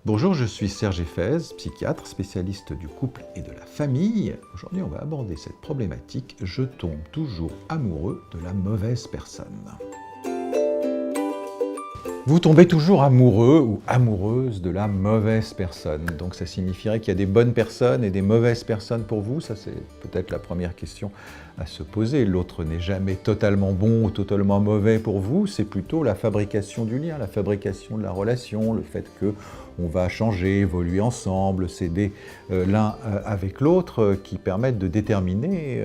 Bonjour, je suis Serge Effez, psychiatre, spécialiste du couple et de la famille. Aujourd'hui, on va aborder cette problématique. Je tombe toujours amoureux de la mauvaise personne. Vous tombez toujours amoureux ou amoureuse de la mauvaise personne. Donc ça signifierait qu'il y a des bonnes personnes et des mauvaises personnes pour vous. Ça, c'est peut-être la première question à se poser. L'autre n'est jamais totalement bon ou totalement mauvais pour vous. C'est plutôt la fabrication du lien, la fabrication de la relation, le fait que on va changer, évoluer ensemble, s'aider l'un avec l'autre, qui permettent de déterminer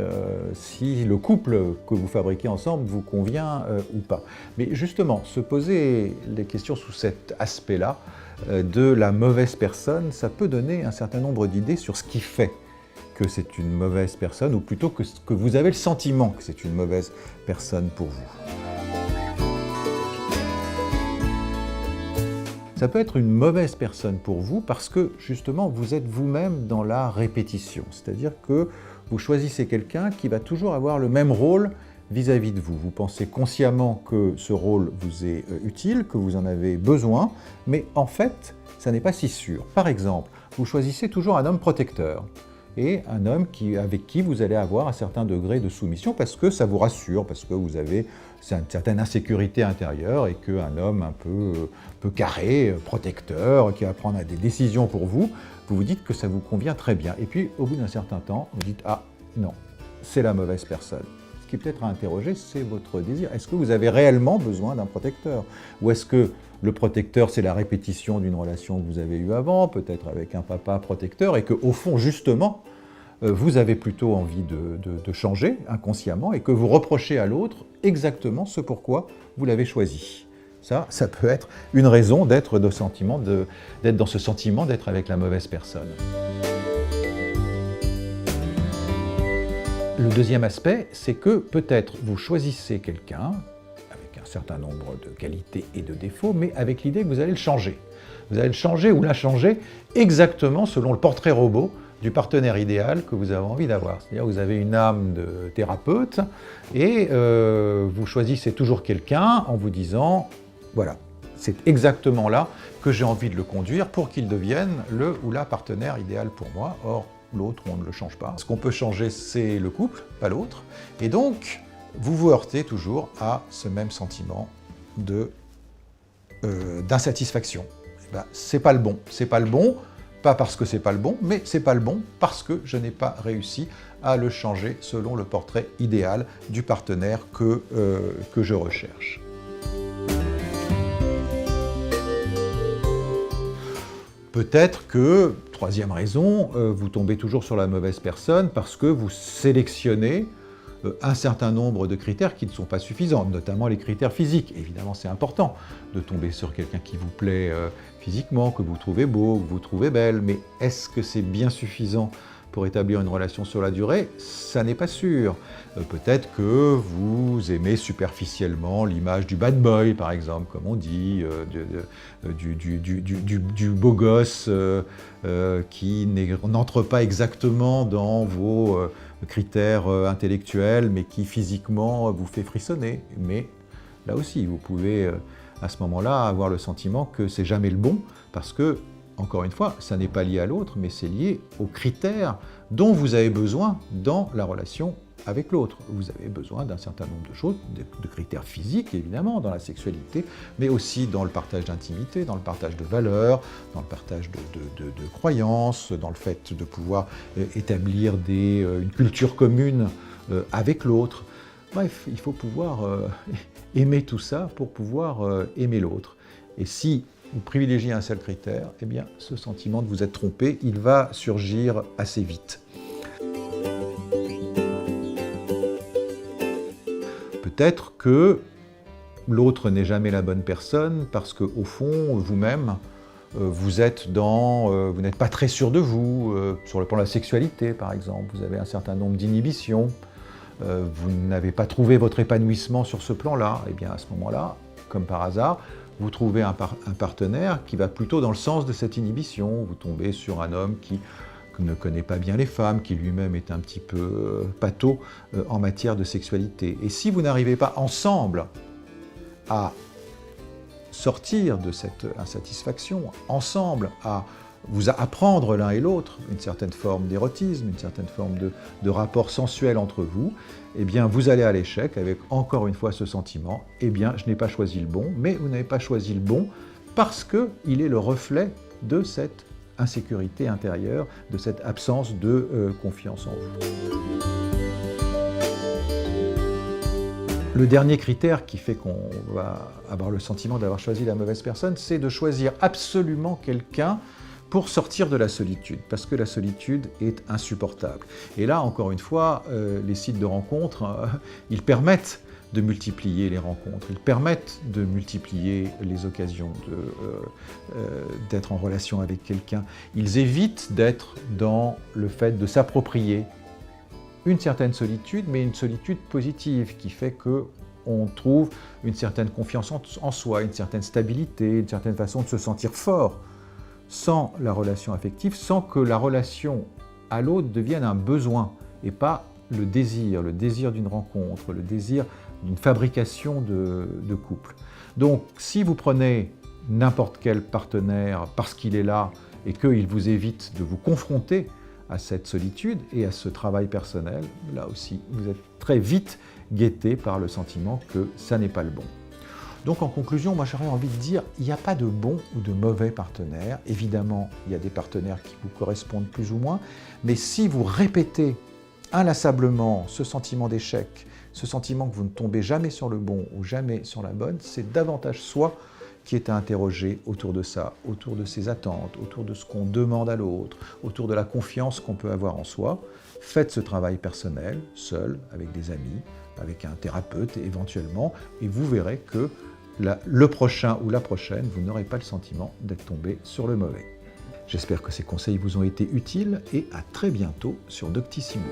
si le couple que vous fabriquez ensemble vous convient ou pas. Mais justement, se poser les questions sous cet aspect-là de la mauvaise personne, ça peut donner un certain nombre d'idées sur ce qui fait que c'est une mauvaise personne, ou plutôt que vous avez le sentiment que c'est une mauvaise personne pour vous. Ça peut être une mauvaise personne pour vous parce que, justement, vous êtes vous-même dans la répétition. C'est-à-dire que vous choisissez quelqu'un qui va toujours avoir le même rôle vis-à-vis de vous. Vous pensez consciemment que ce rôle vous est utile, que vous en avez besoin, mais en fait, ça n'est pas si sûr. Par exemple, vous choisissez toujours un homme protecteur et un homme avec qui vous allez avoir un certain degré de soumission parce que ça vous rassure, parce que vous avez une certaine insécurité intérieure et qu'un homme un peu carré, protecteur, qui va prendre des décisions pour vous, vous vous dites que ça vous convient très bien. Et puis, au bout d'un certain temps, vous dites « Ah, non, c'est la mauvaise personne ». Ce qui est peut-être à interroger, c'est votre désir. Est-ce que vous avez réellement besoin d'un protecteur? Ou est-ce que le protecteur, c'est la répétition d'une relation que vous avez eue avant, peut-être avec un papa protecteur, et qu'au fond, justement, vous avez plutôt envie de changer inconsciemment et que vous reprochez à l'autre exactement ce pourquoi vous l'avez choisi. Ça peut être une raison d'être dans ce sentiment d'être avec la mauvaise personne. Le deuxième aspect, c'est que peut-être vous choisissez quelqu'un avec un certain nombre de qualités et de défauts, mais avec l'idée que vous allez le changer. Vous allez le changer ou la changer exactement selon le portrait robot du partenaire idéal que vous avez envie d'avoir. C'est-à-dire que vous avez une âme de thérapeute et vous choisissez toujours quelqu'un en vous disant « Voilà, c'est exactement là que j'ai envie de le conduire pour qu'il devienne le ou la partenaire idéal pour moi. » Or, l'autre, on ne le change pas. Ce qu'on peut changer, c'est le couple, pas l'autre. Et donc, vous vous heurtez toujours à ce même sentiment d'insatisfaction. C'est pas le bon. C'est pas le bon, pas parce que c'est pas le bon, mais c'est pas le bon parce que je n'ai pas réussi à le changer selon le portrait idéal du partenaire que je recherche. Peut-être que, troisième raison, vous tombez toujours sur la mauvaise personne parce que vous sélectionnez un certain nombre de critères qui ne sont pas suffisants, notamment les critères physiques. Évidemment, c'est important de tomber sur quelqu'un qui vous plaît physiquement, que vous trouvez beau, que vous trouvez belle, mais est-ce que c'est bien suffisant pour établir une relation sur la durée? Ça n'est pas sûr. Peut-être que vous aimez superficiellement l'image du bad boy, par exemple, comme on dit, du beau gosse qui n'entre pas exactement dans vos critères intellectuels, mais qui physiquement vous fait frissonner. Mais là aussi, vous pouvez à ce moment-là avoir le sentiment que c'est jamais le bon, parce que encore une fois, ça n'est pas lié à l'autre, mais c'est lié aux critères dont vous avez besoin dans la relation avec l'autre. Vous avez besoin d'un certain nombre de choses, de critères physiques évidemment, dans la sexualité, mais aussi dans le partage d'intimité, dans le partage de valeurs, dans le partage de croyances, dans le fait de pouvoir établir une culture commune avec l'autre. Bref, il faut pouvoir aimer tout ça pour pouvoir aimer l'autre. Et si vous privilégiez un seul critère, eh bien, ce sentiment de vous être trompé, il va surgir assez vite. Peut-être que l'autre n'est jamais la bonne personne parce qu'au fond, vous-même, vous n'êtes pas très sûr de vous, sur le plan de la sexualité, par exemple. Vous avez un certain nombre d'inhibitions, vous n'avez pas trouvé votre épanouissement sur ce plan-là. Eh bien, à ce moment-là, comme par hasard, vous trouvez un partenaire qui va plutôt dans le sens de cette inhibition. Vous tombez sur un homme qui ne connaît pas bien les femmes, qui lui-même est un petit peu pâteau en matière de sexualité. Et si vous n'arrivez pas ensemble à sortir de cette insatisfaction, ensemble, à vous apprendre l'un et l'autre une certaine forme d'érotisme, une certaine forme de rapport sensuel entre vous, eh bien vous allez à l'échec avec encore une fois ce sentiment, eh bien je n'ai pas choisi le bon, mais vous n'avez pas choisi le bon parce qu'il est le reflet de cette insécurité intérieure, de cette absence de confiance en vous. Le dernier critère qui fait qu'on va avoir le sentiment d'avoir choisi la mauvaise personne, c'est de choisir absolument quelqu'un pour sortir de la solitude, parce que la solitude est insupportable. Et là, encore une fois, les sites de rencontres, ils permettent de multiplier les rencontres, ils permettent de multiplier les occasions d'être en relation avec quelqu'un. Ils évitent d'être dans le fait de s'approprier une certaine solitude, mais une solitude positive, qui fait qu'on trouve une certaine confiance en soi, une certaine stabilité, une certaine façon de se sentir fort, sans la relation affective, sans que la relation à l'autre devienne un besoin et pas le désir d'une rencontre, le désir d'une fabrication de couple. Donc, si vous prenez n'importe quel partenaire parce qu'il est là et qu'il vous évite de vous confronter à cette solitude et à ce travail personnel, là aussi, vous êtes très vite guetté par le sentiment que ça n'est pas le bon. Donc en conclusion, moi j'aurais envie de dire, il n'y a pas de bon ou de mauvais partenaire. Évidemment, il y a des partenaires qui vous correspondent plus ou moins, mais si vous répétez inlassablement ce sentiment d'échec, ce sentiment que vous ne tombez jamais sur le bon ou jamais sur la bonne, c'est davantage soi qui est à interroger autour de ça, autour de ses attentes, autour de ce qu'on demande à l'autre, autour de la confiance qu'on peut avoir en soi. Faites ce travail personnel, seul, avec des amis, avec un thérapeute éventuellement, et vous verrez que le prochain ou la prochaine, vous n'aurez pas le sentiment d'être tombé sur le mauvais. J'espère que ces conseils vous ont été utiles et à très bientôt sur Doctissimo.